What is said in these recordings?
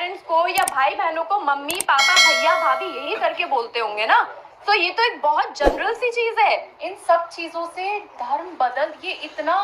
Parents को या भाई बहनों को मम्मी पापा भैया भाभी यही करके बोलते होंगे ना। तो ये तो एक बहुत जनरल सी चीज है। इन सब चीजों से धर्म बदल ये इतना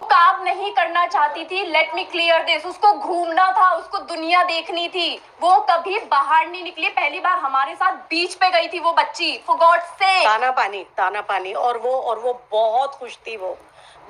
काम नहीं करना चाहती थी। लेट मी क्लियर दिस, उसको घूमना था, उसको दुनिया देखनी थी, वो कभी बाहर नहीं निकली। पहली बार हमारे साथ बीच पे गई थी वो बच्ची, फॉर गॉड सेक। ताना पानी और वो बहुत खुश थी, वो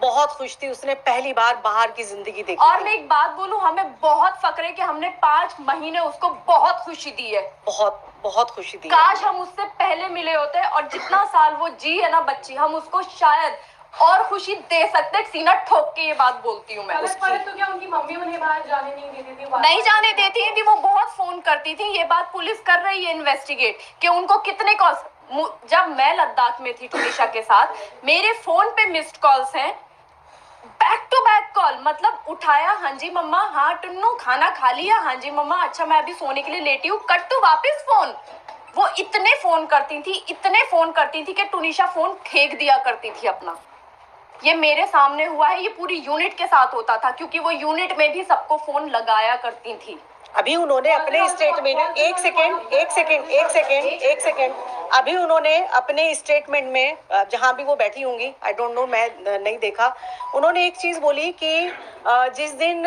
बहुत खुश थी, उसने पहली बार बाहर की जिंदगी देखी। और मैं एक बात बोलूं, हमें बहुत फक्र है कि हमने 5 महीने उसको बहुत खुशी दी है, बहुत खुशी दी। काश हम उससे पहले मिले होते और जितना साल वो जी है ना बच्ची, हम उसको शायद और खुशी दे सकते। सीना ठोक के ये बात बोलती हूँ मैं। तो क्या उनकी मम्मी उन्हें बाहर जाने नहीं देती थी? नहीं जाने देती थी, वो बहुत फोन करती थी। ये बात पुलिस कर रही है इन्वेस्टिगेट कि उनको कितने कॉल्स। जब मैं लद्दाख में थी टुनिशा के साथ, मेरे फोन पे मिस्ड कॉल्स हैं, बैक टू बैक कॉल। मतलब उठाया, हाँ जी मम्मा, हाँ टुन्नू खाना खा लिया, हाँ जी मम्मा, अच्छा मैं अभी सोने के लिए लेटी हूँ, कट टू वापस फोन। वो इतने फोन करती थी कि टुनिशा फोन फेंक दिया करती थी अपना। ये मेरे सामने हुआ है, ये पूरी यूनिट के साथ होता था, क्योंकि वो यूनिट में भी सबको फोन लगाया करती थी। अभी उन्होंने अपने स्टेटमेंट एक सेकेंड अभी उन्होंने अपने स्टेटमेंट में, जहां भी वो बैठी होंगी, आई डोंट नो, मैं नहीं देखा, उन्होंने एक चीज बोली कि जिस दिन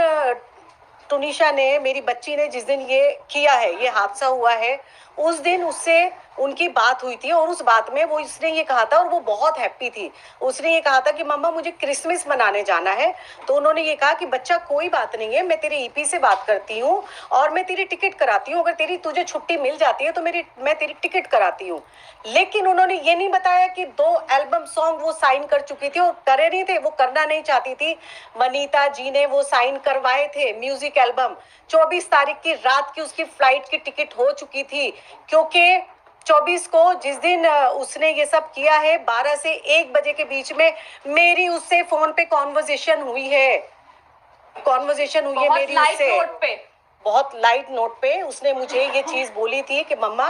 टुनिशा ने, मेरी बच्ची ने जिस दिन ये किया है, ये हादसा हुआ है, उस दिन उससे उनकी बात हुई थी और उस बात में वो इसने ये कहा था और वो बहुत हैप्पी थी। उसने ये कहा था कि मम्मा मुझे क्रिसमस मनाने जाना है। तो उन्होंने ये कहा कि बच्चा कोई बात नहीं है, मैं तेरे ईपी से बात करती हूँ और मैं तेरी टिकट कराती हूँ, अगर तुझे छुट्टी मिल जाती है तो मैं तेरी टिकट कराती हूँ। लेकिन उन्होंने ये नहीं बताया कि 2 एल्बम सॉन्ग वो साइन कर चुकी थी और करे नहीं थे, वो करना नहीं चाहती थी। वनीता जी ने वो साइन करवाए थे म्यूजिक एल्बम। 24 तारीख की रात की उसकी फ्लाइट की टिकट हो चुकी थी, क्योंकि 24 को जिस दिन उसने ये सब किया है, 12 से 1 बजे के बीच में मेरी उससे फोन पे कॉन्वर्सेशन हुई है मेरी उससे। बहुत लाइट नोट पे उसने मुझे ये चीज बोली थी कि अम्मा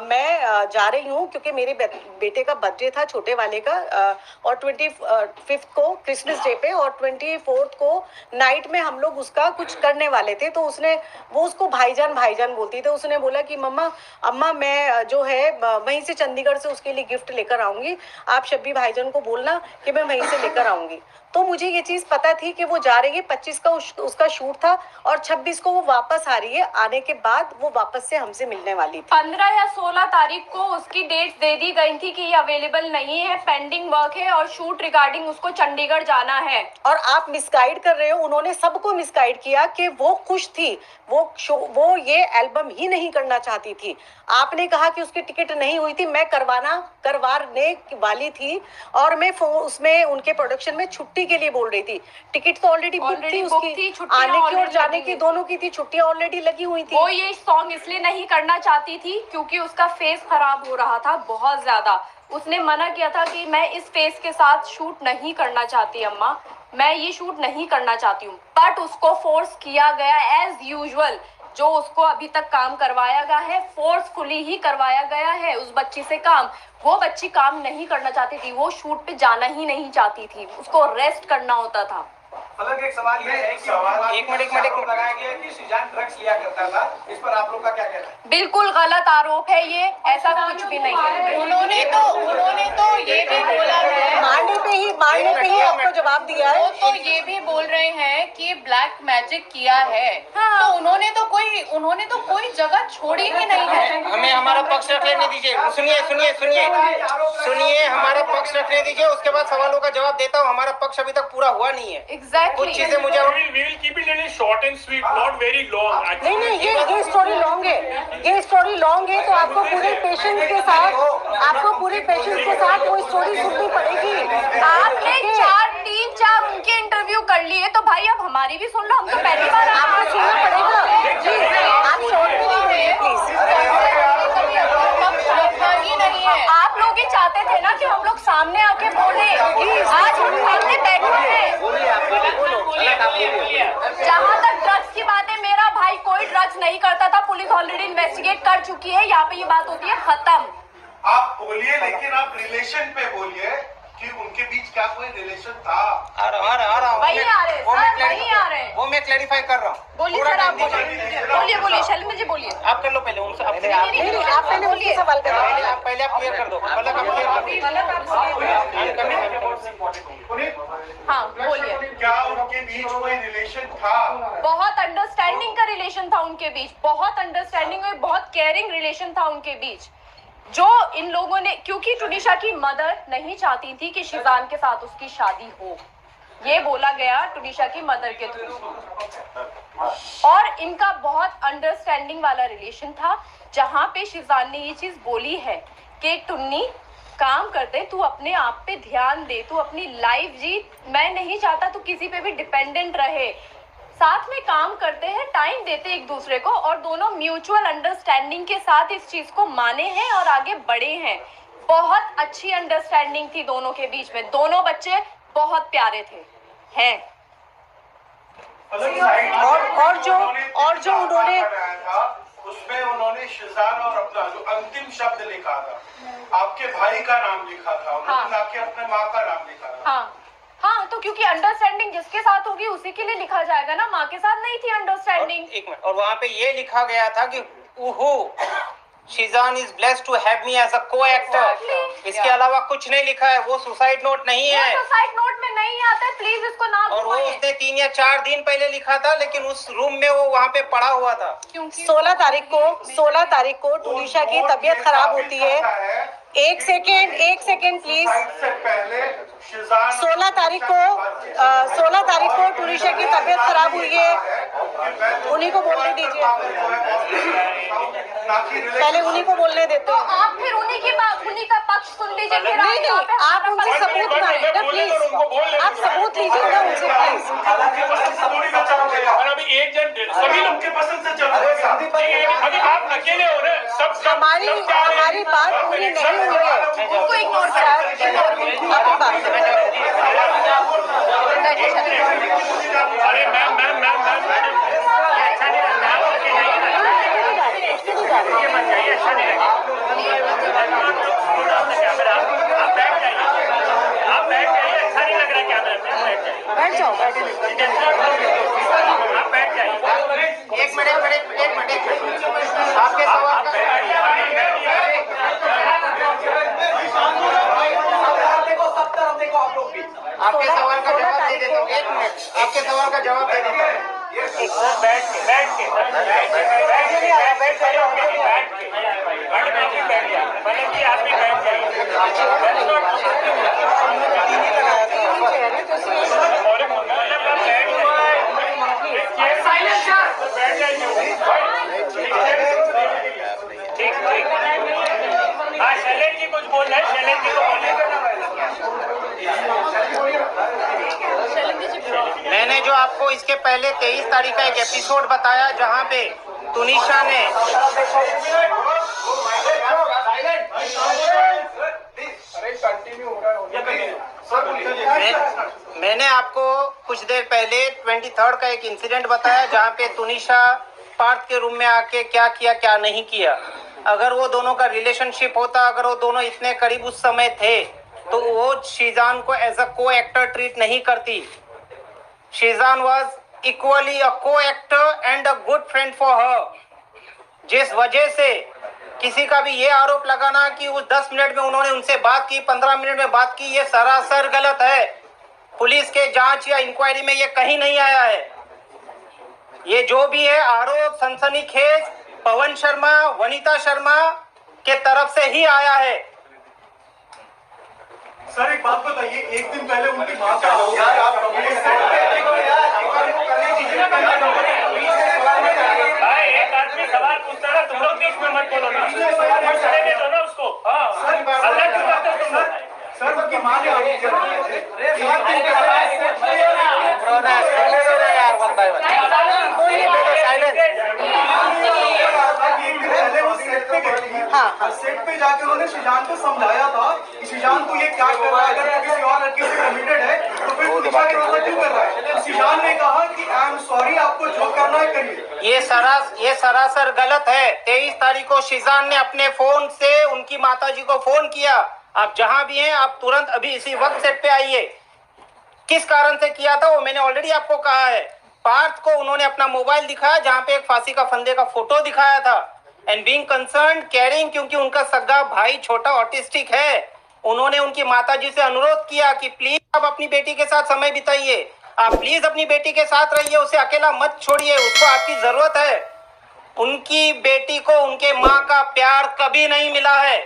मैं जा रही हूँ, क्योंकि मेरे बेटे का बर्थडे था, छोटे वाले का, और 25 को क्रिसमस डे पे और 24 को नाइट में हम लोग उसका कुछ करने वाले थे। तो वो उसको भाईजान बोलती थी। उसने बोला कि अम्मा मैं जो है वहीं से चंडीगढ़ से उसके लिए गिफ्ट लेकर आऊंगी, आप शब्बी भाईजान को बोलना कि मैं वहीं से लेकर आऊंगी। तो मुझे ये चीज पता थी कि वो जा रही है, 25 का उसका शूट था और 26 को वो वापस आ रही है। आने के बाद वो वापस से हमसे मिलने वाली थी। 15 या 16 तारीख को उसकी डेट दे दी गई थी कि ये अवेलेबल नहीं है, पेंडिंग वर्क है और शूट रिगार्डिंग उसको चंडीगढ़ जाना है। और आप मिसगाइड कर रहे हो, उन्होंने सबको मिसगाइड किया कि वो खुश थी, वो ये एल्बम ही नहीं करना चाहती थी। आपने कहा कि उसकी टिकट नहीं हुई थी, मैं करवाने वाली थी और मैं उसमें उनके प्रोडक्शन में छुट्टी के लिए बोल रही थी। टिकट तो ऑलरेडी बुक थी उसकी, आने की और जाने की दोनों की थी, छुट्टियां ऑलरेडी लगी हुई थी। वो ये सॉन्ग इसलिए नहीं करना चाहती थी क्योंकि उसका फेस खराब हो रहा था बहुत ज्यादा। उसने मना किया था कि मैं इस फेस के साथ शूट नहीं करना चाहती अम्मा, मैं ये शूट नहीं करना चाहती हूँ। बट उसको फोर्स किया गया एज यूजुअल। जो उसको अभी तक काम करवाया गया है, फोर्सफुली ही करवाया गया है उस बच्ची से काम। वो बच्ची काम नहीं करना चाहती थी, वो शूट पे जाना ही नहीं चाहती थी, उसको रेस्ट करना होता था। अलग एक सवाल ये है कि एक मिनट लगाया गया कि सुजान ड्रग्स लिया करता था, इस पर आप लोग का क्या कहना है? बिल्कुल गलत आरोप है ये, ऐसा कुछ भी नहीं है। उन्होंने तो ये भी बोला है, मारने पे ही आपको जवाब दिया है। वो तो ये भी बोल रहे हैं कि ब्लैक मैजिक किया है। हाँ। तो उन्होंने तो कोई जगह छोड़ी ही नहीं है। हमें हमारा पक्ष रख लेने दीजिए। सुनिए, हमारा पक्ष रखने दीजिए, उसके बाद सवालों का जवाब देता हूँ। हमारा पक्ष अभी तक पूरा हुआ नहीं है। Exactly. कुछ चीजें मुझे we will keep it little short and sweet, not very long. नहीं, ये स्टोरी लॉन्ग है, तो आपको पूरे पेशेंस के साथ वो स्टोरी सुननी पड़ेगी। आपने 3-4 उनके इंटरव्यू कर लिए, तो भाई अब हमारी भी सुन लो। हम तो पहली बार आपको सुनना पड़ेगा। प्लीज आप शॉर्ट भी नहीं रहिए, प्लीज। नहीं है। आप लोग ही चाहते थे ना कि हम लोग सामने आके बोले। आज हम सामने बैठे हैं। जहाँ तक ड्रग्स की बात है, मेरा भाई कोई ड्रग्स नहीं करता था, पुलिस ऑलरेडी इन्वेस्टिगेट कर चुकी है। यहाँ पे ये बात होती है खत्म। आप बोलिए, लेकिन आप रिलेशन पे बोलिए कि उनके बीच क्या कोई रिलेशन था? आ रहा हूँ वही आ रहे हैं, वो मैं सर, वही आ रहे हैं। वो मैं क्लैरिफाई कर रहा हूँ। बोलिए थोड़ा सर, आप time दीजिए। बोलिए शैलेंद्र जी बोलिए। आप कर लो पहले उनसे आप नहीं आप पहले उनसे सवाल करो। पहले आप क्लियर कर दो, पहले आप क्लियर हाँ बोलिए। क्या उनके बीच कोई रिलेशन था? बहुत अंडरस्टैंडिंग का रिलेशन था उनके बीच, बहुत अंडरस्टैंडिंग और बहुत केयरिंग रिलेशन था उनके बीच, जो इन लोगों ने, क्योंकि टुनिशा की मदर नहीं चाहती थी कि शिजान के साथ उसकी शादी हो, ये बोला गया टुनिशा की मदर के थ्रू, और इनका बहुत अंडरस्टैंडिंग वाला रिलेशन था, जहां पे शिजान ने ये चीज बोली है कि टुन्नी काम करते, तू अपने आप पे ध्यान दे, तू अपनी लाइफ जी, मैं नहीं चाहता तू किसी पे भी डिपेंडेंट रहे, साथ में काम करते हैं, टाइम देते एक दूसरे को, और दोनों म्यूचुअल अंडरस्टैंडिंग के साथ इस चीज को माने हैं और आगे बढ़े हैं। बहुत अच्छी अंडरस्टैंडिंग थी दोनों के बीच में, दोनों बच्चे बहुत प्यारे थे हैं। और जो उन्होंने उसमें उन्होंने शिजान और अपना जो अंतिम शब्द लिखा था, आपके भाई का नाम लिखा था, उन्होंने ना कि अपने माँ का नाम लिखा था। हाँ, तो क्योंकि अंडरस्टैंडिंग जिसके साथ होगी उसी के लिए लिखा जाएगा ना, माँ के साथ नहीं थी अंडरस्टैंडिंग। एक मिनट, और वहाँ पे ये लिखा गया था कि Sheezan is blessed to have me as a co-actor. इसके अलावा कुछ नहीं लिखा है, वो सुसाइड नोट नहीं है, सुसाइड नोट में नहीं आता है, प्लीज इसको ना और वो उसने 3 या 4 दिन पहले लिखा था, लेकिन उस रूम में वो वहाँ पे पड़ा हुआ था। 16 तारीख को टुनिशा की तबीयत खराब होती है। एक सेकेंड प्लीज। 16 तारीख को टुनिशा की तबीयत खराब हुई है, उन्हीं को बोलने दीजिए, पहले उन्हीं को बोलने देते तो हैं। आप फिर उन्हीं का पक्ष सुन लीजिए, फिर नहीं आप उनसे सबूत मांगे ना प्लीज, आप सबूत लीजिए ना उनसे प्लीज। और अभी एक जन सभी लोग के पसंद से चल रहे हैं, अभी आप अकेले हो रहे, सब हमारी बात पूरी नहीं हुई है, उनको इग्नोर करा। अरे मैम अच्छा नहीं लगता, अच्छा नहीं लगता, आप बैठ जाइए, अच्छा नहीं लग रहा कैमरे में, बैठ जाओ। आप बैठ जाइए। एक मिनट आपके सवाल का जवाब दे देता हूँ। एक मिनट, आपके सवाल का जवाब दे देता हूँ। बैठ के आप भी बैठ ठीक। हाँ शैलेंद्र जी कुछ बोल रहे हैं, शैलेंद्र जी को बोलने। मैंने जो आपको इसके पहले 23 तारीख का एक एपिसोड बताया, जहाँ पे तुनिशा ने मैंने आपको कुछ देर पहले 23 का एक इंसिडेंट बताया, जहाँ पे तुनिशा पार्थ के रूम में आके क्या किया क्या नहीं किया। अगर वो दोनों का रिलेशनशिप होता, अगर वो दोनों इतने करीब उस समय थे, तो वो शिजान को एज अ को-एक्टर ट्रीट नहीं करती। Sheezan was equally a co-actor and a good friend for her. जिस वजह से किसी का भी ये आरोप लगाना कि उस 10 मिनट में उन्होंने उनसे बात की, 15 मिनट में बात की, ये सरासर गलत है। पुलिस के जांच या इंक्वायरी में ये कहीं नहीं आया है। ये जो भी है आरोप सनसनीखेज पवन शर्मा, वनीता शर्मा के तरफ से ही आया है। सर एक बात बताइए, एक दिन पहले उनकी मां का एक आदमी सवाल पूछता है, तुम लोग बीच में मत बोलो ना, दे दो ना उसको। सर उनकी मां ने सेट पे जाके उन्होंने शिजान को समझाया था कि शिजान को ये क्या कर रहा है, अगर वो किसी और लड़की से कमिटेड है तो फिर तुनिशा के साथ क्यों कर रहा है। शिजान ने कहा कि आई एम सॉरी, आपको जो करना है करिए। ये सरासर गलत है। 23 तारीख को शिजान ने अपने फोन से उनकी माताजी को फोन किया आप जहां भी हैं आप तुरंत अभी इसी वक्त सेट पे आइए। किस कारण से किया था वो मैंने ऑलरेडी आपको कहा है। पार्थ को उन्होंने अपना मोबाइल दिखाया जहां पे एक फांसी का फंदे का फोटो दिखाया था। एंड बीइंग कंसर्न्ड केयरिंग, क्योंकि उनका सगा भाई छोटा ऑटिस्टिक है, उन्होंने उनकी माताजी से अनुरोध किया कि प्लीज आप अपनी बेटी के साथ समय बिताइए, आप प्लीज अपनी बेटी के साथ रहिए, उसे अकेला मत छोड़िए, उसको आपकी जरूरत है। उनकी बेटी को उनके माँ का प्यार कभी नहीं मिला है।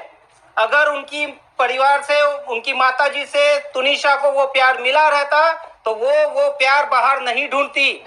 अगर उनकी परिवार से, उनकी माताजी से तुनिशा को वो प्यार मिला रहता तो वो प्यार बाहर नहीं ढूंढती।